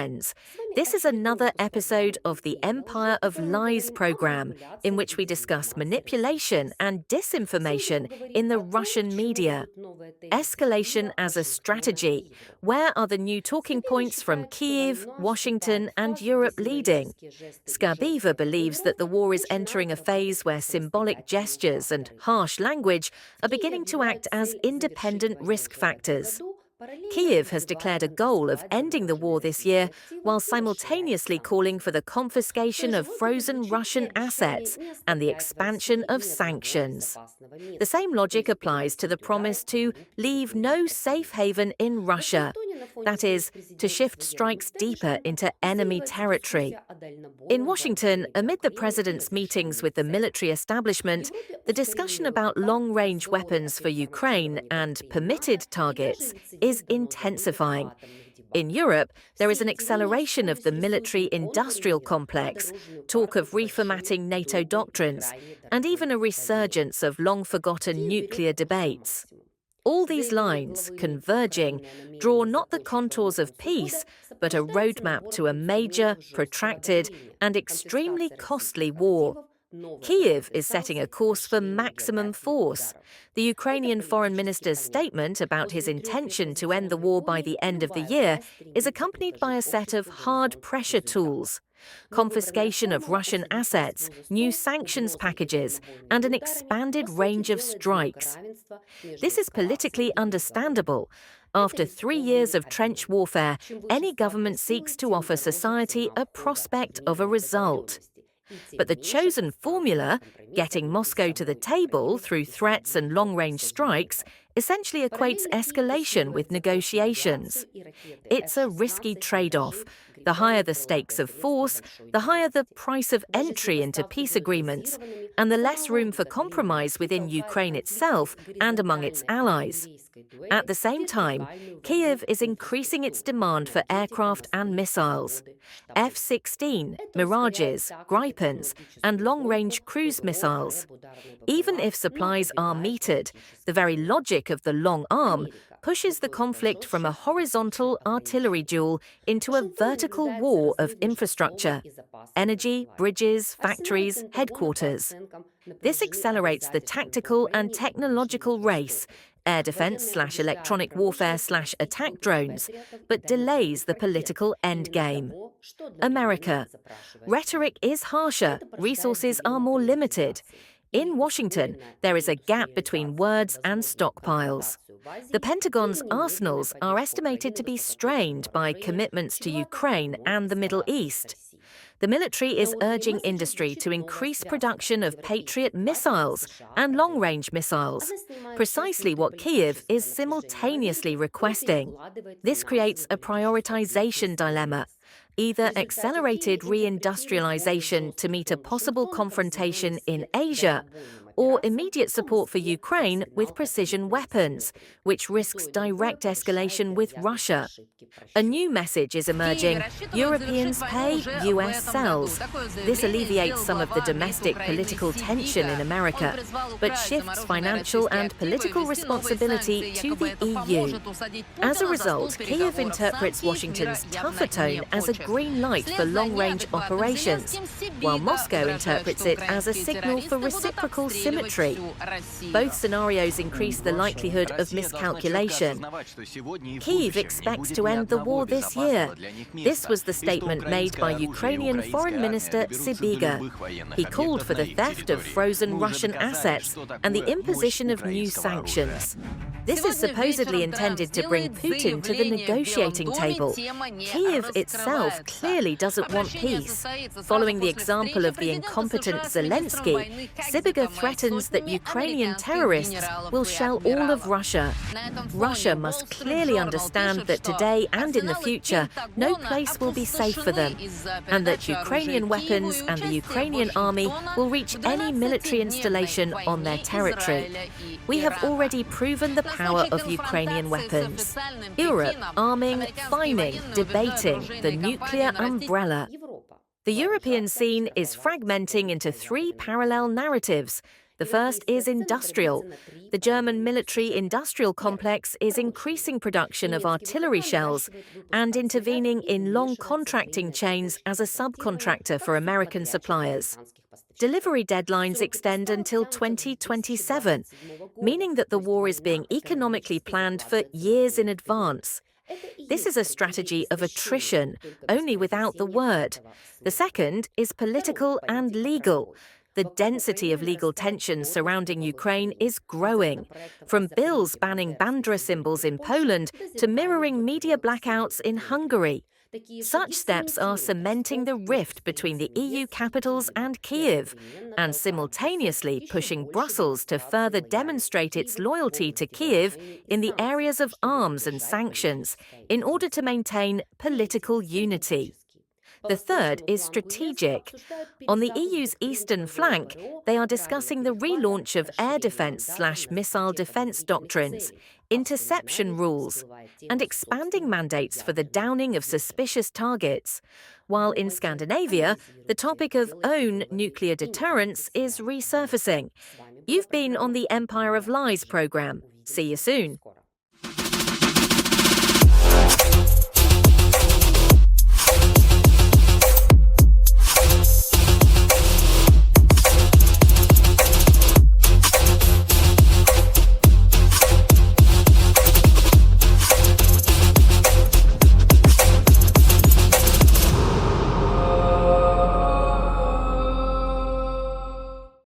friends. This is another episode of the Empire of Lies program, in which we discuss manipulation and disinformation in the Russian media. Escalation as a strategy. Where are the new talking points from Kyiv, Washington, and Europe leading? Skabeeva believes that the war is entering a phase where symbolic gestures and harsh language are beginning to act as independent risk factors. Kyiv has declared a goal of ending the war this year, while simultaneously calling for the confiscation of frozen Russian assets and the expansion of sanctions. The same logic applies to the promise to leave no safe haven in Russia, that is, to shift strikes deeper into enemy territory. In Washington, amid the president's meetings with the military establishment, the discussion about long-range weapons for Ukraine and permitted targets is intensifying. In Europe, there is an acceleration of the military-industrial complex, talk of reformatting NATO doctrines, and even a resurgence of long-forgotten nuclear debates. All these lines, converging, draw not the contours of peace, but a roadmap to a major, protracted, and extremely costly war. Kyiv is setting a course for maximum force. The Ukrainian foreign minister's statement about his intention to end the war by the end of the year is accompanied by a set of hard pressure tools: confiscation of Russian assets, new sanctions packages, and an expanded range of strikes. This is politically understandable. After 3 years of trench warfare, any government seeks to offer society a prospect of a result. But the chosen formula, getting Moscow to the table through threats and long-range strikes, essentially equates escalation with negotiations. It's a risky trade-off. The higher the stakes of force, the higher the price of entry into peace agreements, and the less room for compromise within Ukraine itself and among its allies. At the same time, Kyiv is increasing its demand for aircraft and missiles. F-16, Mirages, Gripens, and long-range cruise missiles. Even if supplies are metered, the very logic of the long arm pushes the conflict from a horizontal artillery duel into a vertical war of infrastructure: energy, bridges, factories, headquarters. This accelerates the tactical and technological race, air defense/electronic warfare/attack drones, but delays the political endgame. America. Rhetoric is harsher, resources are more limited. In Washington, there is a gap between words and stockpiles. The Pentagon's arsenals are estimated to be strained by commitments to Ukraine and the Middle East. The military is urging industry to increase production of Patriot missiles and long-range missiles, precisely what Kyiv is simultaneously requesting. This creates a prioritization dilemma: either accelerated reindustrialization to meet a possible confrontation in Asia, or immediate support for Ukraine with precision weapons, which risks direct escalation with Russia. A new message is emerging: Europeans pay, US sells. This alleviates some of the domestic political tension in America, but shifts financial and political responsibility to the EU. As a result, Kyiv interprets Washington's tougher tone as a green light for long-range operations, while Moscow interprets it as a signal for reciprocal symmetry. Both scenarios increase the likelihood of miscalculation. Kyiv expects to end the war this year. This was the statement made by Ukrainian Foreign Minister Skabeeva. He called for the theft of frozen Russian assets and the imposition of new sanctions. This is supposedly intended to bring Putin to the negotiating table. Kyiv itself clearly doesn't want peace. Following the example of the incompetent Zelensky, Skabeeva threatens that Ukrainian terrorists will shell all of Russia. Russia must clearly understand that today and in the future, no place will be safe for them, and that Ukrainian weapons and the Ukrainian army will reach any military installation on their territory. We have already proven the power of Ukrainian weapons. Europe arming, fining, debating the nuclear umbrella. The European scene is fragmenting into 3 parallel narratives: The first is industrial. The German military-industrial complex is increasing production of artillery shells and intervening in long contracting chains as a subcontractor for American suppliers. Delivery deadlines extend until 2027, meaning that the war is being economically planned for years in advance. This is a strategy of attrition, only without the word. The second is political and legal. The density of legal tensions surrounding Ukraine is growing, from bills banning bandera symbols in Poland to mirroring media blackouts in Hungary. Such steps are cementing the rift between the EU capitals and Kyiv, and simultaneously pushing Brussels to further demonstrate its loyalty to Kyiv in the areas of arms and sanctions, in order to maintain political unity. The third is strategic. On the EU's eastern flank, they are discussing the relaunch of air defence/missile defence doctrines, interception rules, and expanding mandates for the downing of suspicious targets. While in Scandinavia, the topic of own nuclear deterrence is resurfacing. You've been on the Empire of Lies programme. See you soon.